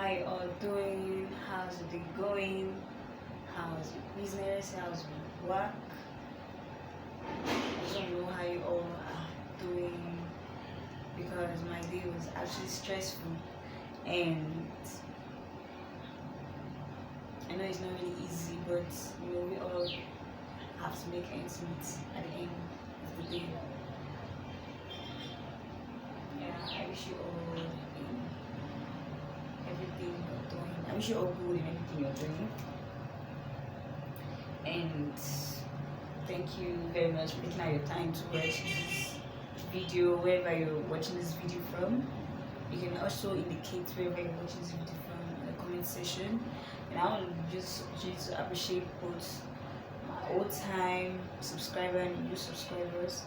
how you all doing? How's the day going? How's your business? How's your work? I don't know how you all are doing because my day was actually stressful, and I know it's not really easy, but we all have to make ends meet at the end of the day. Yeah, I wish you all everything you're doing. I wish you all good in everything you're doing. And thank you very much for taking out your time to watch this video wherever you're watching this video from. You can also indicate wherever you're watching this video from in the comment section. And I want to just to appreciate both my old time subscriber and new subscribers.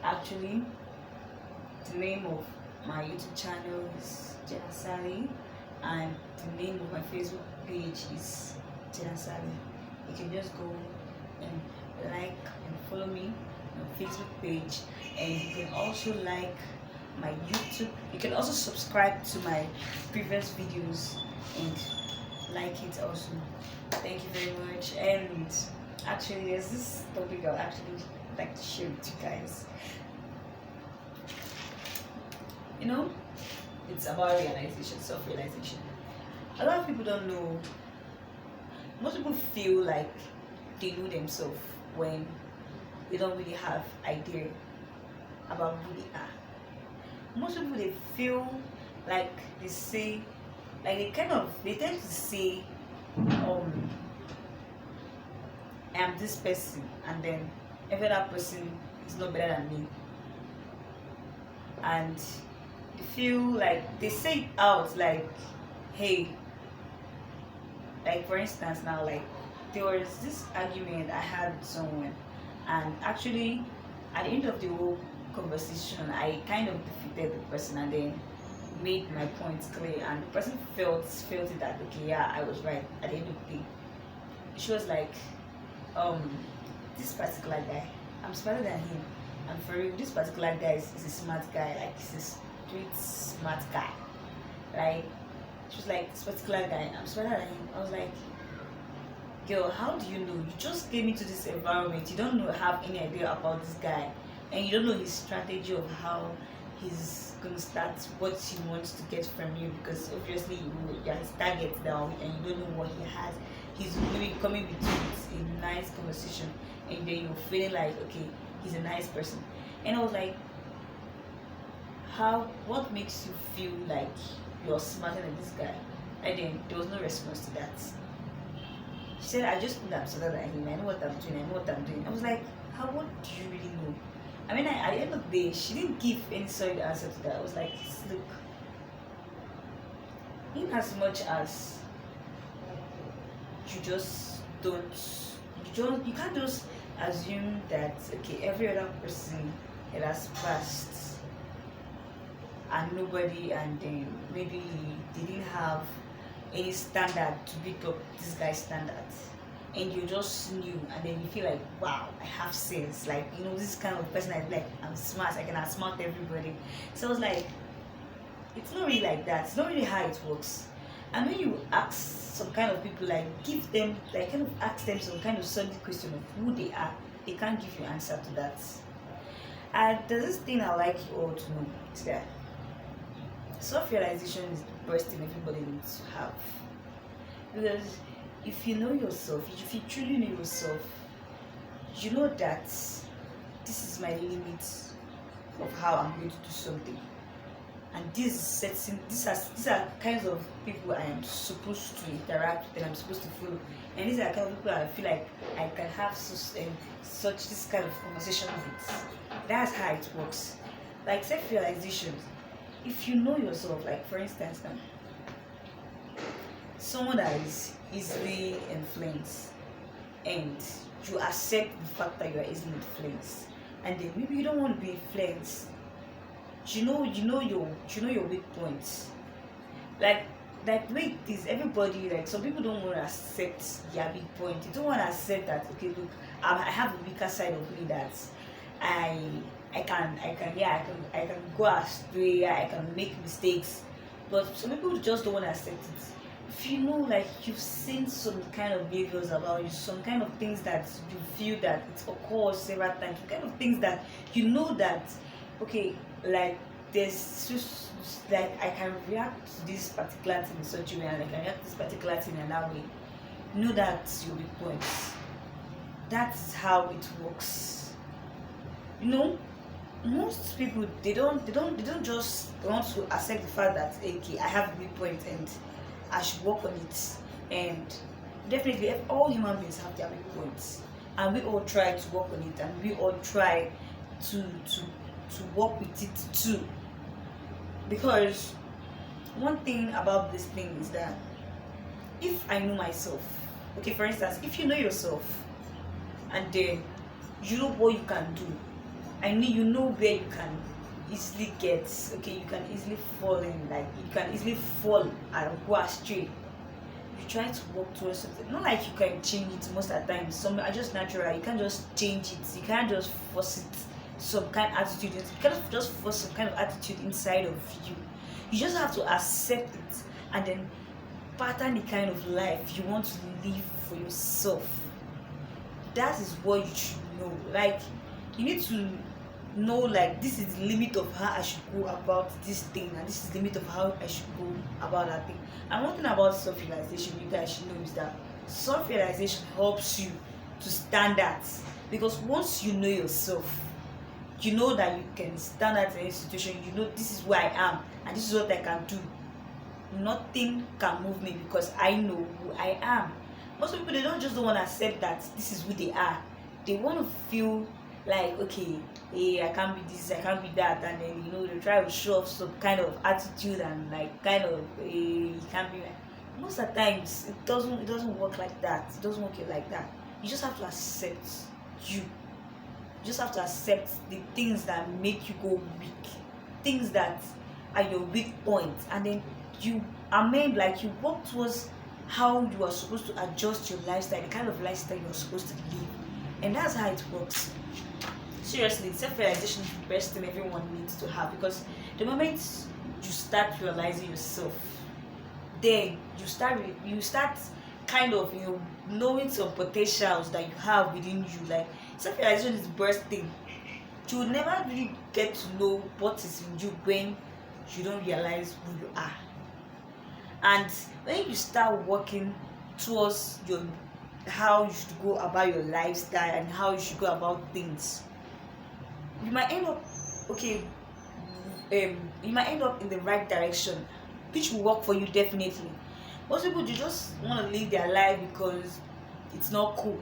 Actually, the name of my YouTube channel is Jenna Sally, and the name of my Facebook page is Jenna Sally. You can just go and like and follow me on Facebook page, and you can also like my YouTube. You can also subscribe to my previous videos and like it also. Thank you very much. And actually, there's this topic I'll actually like to share with you guys. You know, it's about realization, self-realization. A lot of people don't know. Most people feel like they know themselves when they don't really have idea about who they are. Most people they feel like they say, like they tend to say, I am this person, and then every other person is not better than me, and they feel like they say it out like, hey, like for instance now, like there was this argument I had with someone, and actually at the end of the whole conversation I kind of defeated the person and then made my points clear, and the person felt it that okay, yeah, I was right at the end of the day. She was like, this particular guy, I'm smarter than him, and for real this particular guy is a smart guy, like he's a street smart guy. Like she was like, this particular guy, I'm smarter than him. I was like, girl, how do you know? You just came into this environment, you don't know have any idea about this guy, and you don't know his strategy of how he's gonna start what he wants to get from you, because obviously you're his target now and you don't know what he has. He's maybe coming with you with a nice conversation, and then you're feeling like okay, he's a nice person. And I was like, what makes you feel like you're smarter than this guy? And then there was no response to that. She said, I just know that I'm smarter than him. I know what I'm doing. I know what I'm doing. I was like, what do you really know? I mean, at the end of the day, she didn't give any solid answer to that. I was like, look, in as much as you just you can't just assume that okay, every other person it has passed and nobody, and then maybe they didn't have any standard to beat up this guy's standards, and you just new, and then you feel like wow, I have sense, like this kind of person, I'm smart, I can outsmart everybody. So I was like, it's not really like that, it's not really how it works. And when you ask some kind of people, like give them, like kind of ask them some kind of solid question of who they are, they can't give you answer to that. And there's this thing I like you all to know, is that self-realization is the best thing everybody needs to have. Because if you know yourself, if you truly know yourself, you know that this is my limit of how I'm going to do something. And these are kinds of people I am supposed to interact with and I'm supposed to follow. And these are kind of people I feel like I can have such this kind of conversation with. That's how it works. Like self-realization, if you know yourself, like for instance now, someone that is easily influenced, and you accept the fact that you are easily influenced, and then maybe you don't want to be influenced. You know your weak points. Like the way it is, everybody, like some people don't want to accept their weak point. You don't want to accept that okay, look, I have a weaker side of me that I can go astray, I can make mistakes, But some people just don't want to accept it. If you know, like you've seen some kind of behaviors about you, some kind of things that you feel that it occurs several times, some kind of things that you know that, okay, like there's just like I can react to this particular thing in such a way, and I can react to this particular thing in that way. Know that your weak points. That's how it works. You know, most people they don't just want to accept the fact that okay, I have a weak point and I should work on it. And definitely all human beings have their weak points, and we all try to work on it, and we all try to work with it too. Because one thing about this thing is that if I know myself, okay, for instance, if you know yourself and then you know what you can do, I mean, you know where you can easily get, okay, you can easily fall in, like you can easily fall and go astray. You try to work towards something. Not like you can change it most of the time. Some are just natural. You can't just change it. You can't just force it. Some kind of attitude. You can't just force some kind of attitude inside of you. You just have to accept it and then pattern the kind of life you want to live for yourself. That is what you should know. Like you need to know, like this is the limit of how I should go about this thing, and this is the limit of how I should go about that thing. And one thing about self-realization you guys should know is that self-realization helps you to stand out, because once you know yourself, you know that you can stand out in any situation. You know this is where I am and this is what I can do. Nothing can move me because I know who I am. Most people, they don't want to accept that this is who they are. They want to feel like, okay, hey, I can't be this, I can't be that, and then they try to show off some kind of attitude and like kind of, hey, you can't be. Most of the times it doesn't work like that. It doesn't work like that. You just have to accept you. You just have to accept the things that make you go weak, things that are your weak points, and then you amend, like you work towards how you are supposed to adjust your lifestyle, the kind of lifestyle you are supposed to live. And that's how it works. Seriously, self-realization is the best thing everyone needs to have, because the moment you start realizing yourself, then you start kind of knowing some potentials that you have within you. Like self-realization is the best thing. You will never really get to know what is in you when you don't realize who you are. And when you start working towards your how you should go about your lifestyle and how you should go about things, you might end up, okay, you might end up in the right direction, which will work for you definitely. Most people, they just want to live their life because it's not cool.